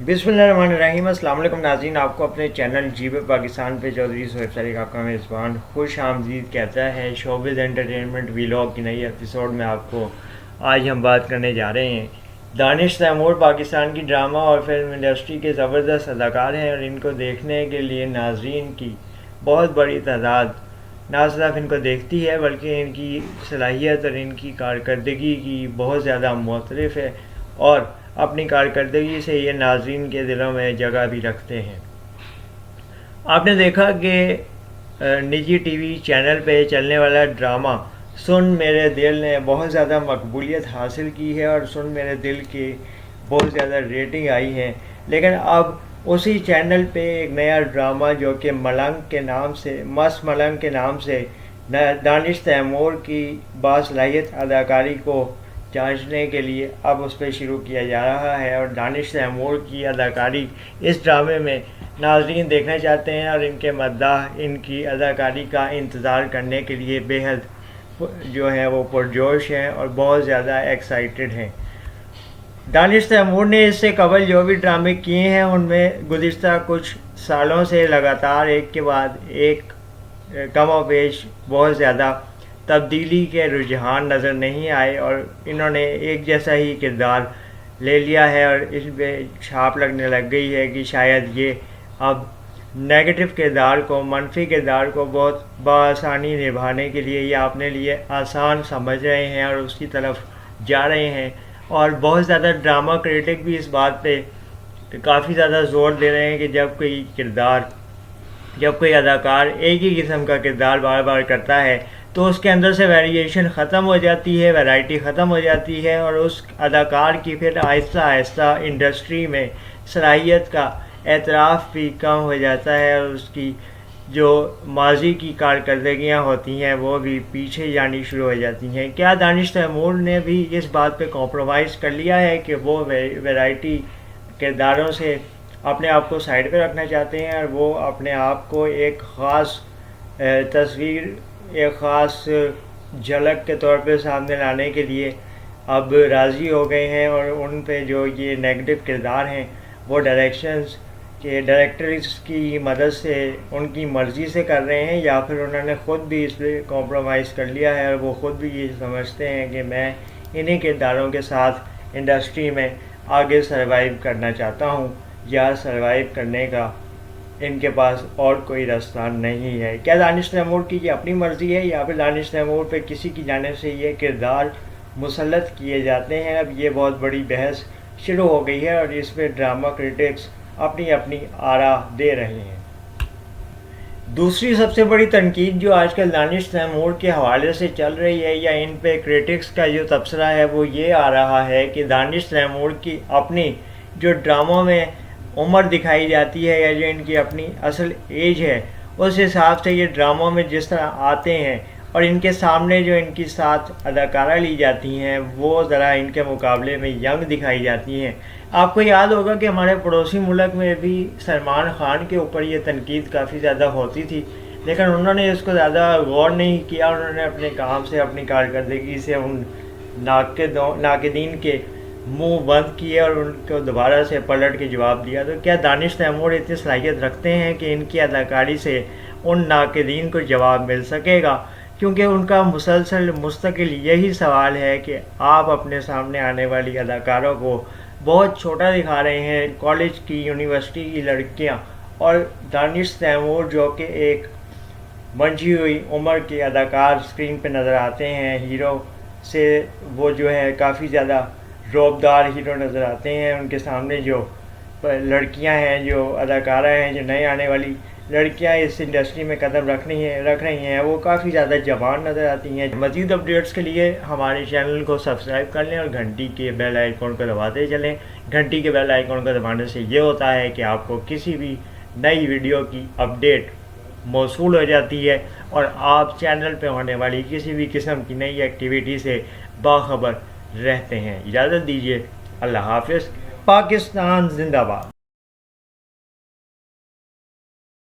बिस्मिल्लाहिर्रहमानिर्रहीम। अस्सलाम वालेकुम नाज़रीन, आपको अपने चैनल जीब पाकिस्तान पे चौधरी सोहेब सरीक आपका मेज़बान खुश आमदीद कहता है। शोबिज़ एंटरटेनमेंट वीलॉग की नई एपिसोड में आपको आज हम बात करने जा रहे हैं। दानिश तैमूर पाकिस्तान की ड्रामा और फिल्म इंडस्ट्री के ज़बरदस्त अदाकार हैं और इनको देखने के लिए नाज़रीन की बहुत बड़ी तादाद ना सिर्फ इनको देखती है बल्कि इनकी सलाहियत और इनकी कारकर्दगी की बहुत ज़्यादा मुतरफ़ है और अपनी कारकर्दगी से ये नाज़रीन के दिलों में जगह भी रखते हैं। आपने देखा कि निजी टीवी चैनल पे चलने वाला ड्रामा सुन मेरे दिल ने बहुत ज़्यादा मकबूलियत हासिल की है और सुन मेरे दिल की बहुत ज़्यादा रेटिंग आई है। लेकिन अब उसी चैनल पे एक नया ड्रामा जो कि मलंग के नाम से मस्त मलंग के नाम से दानिश तैमूर की बासलाहियत अदाकारी को जांचने के लिए अब उस पर शुरू किया जा रहा है और दानिश तैमूर की अदाकारी इस ड्रामे में नाज़रीन देखना चाहते हैं और इनके मद्दाह इनकी अदाकारी का इंतज़ार करने के लिए बेहद जो है वो पुरजोश हैं और बहुत ज़्यादा एक्साइटेड हैं। दानिश तैमूर ने इससे कबल जो भी ड्रामे किए हैं उनमें गुज़िश्ता कुछ सालों से लगातार एक के बाद एक कम पेश बहुत ज़्यादा तब्दीली के रुझान नज़र नहीं आए और इन्होंने एक जैसा ही किरदार ले लिया है और इस पर छाप लगने लग गई है कि शायद ये अब नेगेटिव किरदार को मनफी किरदार को बहुत बआसानी निभाने के लिए या अपने लिए आसान समझ रहे हैं और उसकी तरफ जा रहे हैं। और बहुत ज़्यादा ड्रामा क्रिटिक भी इस बात पे काफ़ी ज़्यादा ज़ोर दे रहे हैं कि जब कोई अदाकार एक ही किस्म का किरदार बार बार करता है तो उसके अंदर से वेरिएशन ख़त्म हो जाती है, वैरायटी ख़त्म हो जाती है और उस अदाकार की फिर आहिस्ता आहिस्ता इंडस्ट्री में सलाहियत का एतराफ़ भी कम हो जाता है और उसकी जो माजी की कारकर्दगियाँ होती हैं वो भी पीछे जानी शुरू हो जाती हैं। क्या दानिश तैमूर ने भी इस बात पे कॉम्प्रोमाइज़ कर लिया है कि वो वैरायटी किरदारों से अपने आप को साइड पे रखना चाहते हैं और वो अपने आप को एक ख़ास तस्वीर एक ख़ास झलक के तौर पे सामने लाने के लिए अब राज़ी हो गए हैं और उन पे जो ये नेगेटिव किरदार हैं वो डायरेक्टर्स की मदद से उनकी मर्ज़ी से कर रहे हैं या फिर उन्होंने ख़ुद भी इस पर कॉम्प्रोमाइज़ कर लिया है और वो ख़ुद भी ये समझते हैं कि मैं इन्हीं किरदारों के साथ इंडस्ट्री में आगे सर्वाइव करना चाहता हूँ या सर्वाइव करने का इनके पास और कोई रास्ता नहीं है। क्या दानिश तैमूर की ये अपनी मर्ज़ी है या फिर दानिश तैमूर पे किसी की जाने से ये किरदार मुसल्लत किए जाते हैं? अब ये बहुत बड़ी बहस शुरू हो गई है और इस पर ड्रामा क्रिटिक्स अपनी अपनी आरा दे रहे हैं। दूसरी सबसे बड़ी तनकीद जो आजकल दानिश तैमूर के हवाले से चल रही है या इन पे क्रिटिक्स का जो तबसरा है वो ये आ रहा है कि दानिश तैमूर की अपनी जो ड्रामों में उम्र दिखाई जाती है या जो इनकी अपनी असल एज है उस हिसाब से ये ड्रामों में जिस तरह आते हैं और इनके सामने जो इनकी साथ अदाकारा ली जाती हैं वो ज़रा इनके मुकाबले में यंग दिखाई जाती हैं। आपको याद होगा कि हमारे पड़ोसी मुल्क में भी सलमान ख़ान के ऊपर ये तनकीद काफ़ी ज़्यादा होती थी लेकिन उन्होंने इसको ज़्यादा गौर नहीं किया। उन्होंने अपने काम से अपनी कारकर्दगी से उन नाक़दीन के मुंह बंद किए और उनको दोबारा से पलट के जवाब दिया। तो क्या दानिश तैमूर इतनी सलाहियत रखते हैं कि इनकी अदाकारी से उन नाक़दीन को जवाब मिल सकेगा? क्योंकि उनका मुसलसल मुस्तकिल यही सवाल है कि आप अपने सामने आने वाली अदाकारों को बहुत छोटा दिखा रहे हैं, कॉलेज की यूनिवर्सिटी की लड़कियां, और दानिश तैमूर जो कि एक मंझी हुई उम्र के अदाकार स्क्रीन पे नज़र आते हैं, हीरो से वो जो है काफ़ी ज़्यादा रौबदार हीरो नज़र आते हैं। उनके सामने जो लड़कियां हैं, जो अदाकारा हैं, जो नए आने वाली लड़कियां इस इंडस्ट्री में कदम रख रही हैं वो काफ़ी ज़्यादा जवान नज़र आती हैं। मज़ीद अपडेट्स के लिए हमारे चैनल को सब्सक्राइब कर लें और घंटी के बेल आइकॉन को दबाते चलें। घंटी के बेल आइकॉन को दबाने से ये होता है कि आपको किसी भी नई वीडियो की अपडेट मौसूल हो जाती है और आप चैनल पे होने वाली किसी भी किस्म की नई एक्टिविटी से बाखबर रहते हैं। इजाज़त दीजिए, अल्लाह हाफ़िज़। पाकिस्तान जिंदाबाद।